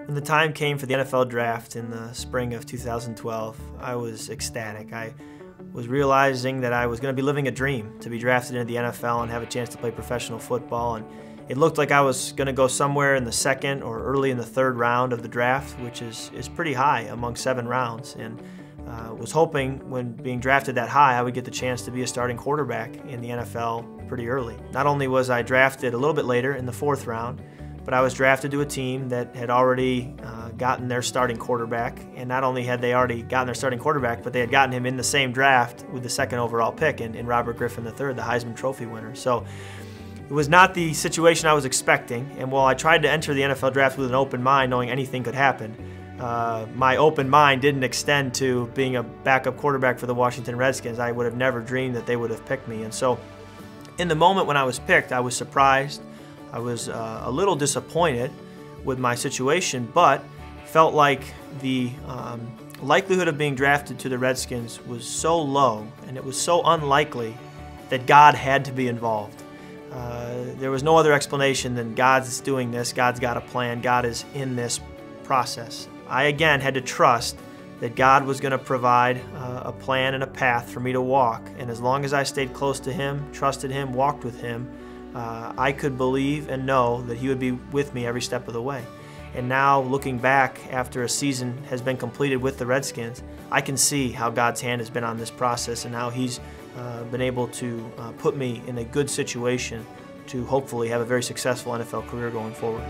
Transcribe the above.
When the time came for the NFL draft in the spring of 2012, I was ecstatic. I was realizing that I was going to be living a dream, to be drafted into the NFL and have a chance to play professional football. And it looked like I was going to go somewhere in the second or early in the third round of the draft, which is pretty high among 7 rounds. And was hoping when being drafted that high, I would get the chance to be a starting quarterback in the NFL pretty early. Not only was I drafted a little bit later in the 4th round, but I was drafted to a team that had already gotten their starting quarterback. And not only had they already gotten their starting quarterback, but they had gotten him in the same draft with the 2nd overall pick in Robert Griffin III, the Heisman Trophy winner. So it was not the situation I was expecting. And while I tried to enter the NFL draft with an open mind, knowing anything could happen, my open mind didn't extend to being a backup quarterback for the Washington Redskins. I would have never dreamed that they would have picked me. And so in the moment when I was picked, I was surprised. I was a little disappointed with my situation, but felt like the likelihood of being drafted to the Redskins was so low and it was so unlikely that God had to be involved. There was no other explanation than God's doing this, God's got a plan, God is in this process. I again had to trust that God was going to provide a plan and a path for me to walk, and as long as I stayed close to Him, trusted Him, walked with Him, I could believe and know that He would be with me every step of the way. And now, looking back after a season has been completed with the Redskins, I can see how God's hand has been on this process and how He's been able to put me in a good situation to hopefully have a very successful NFL career going forward.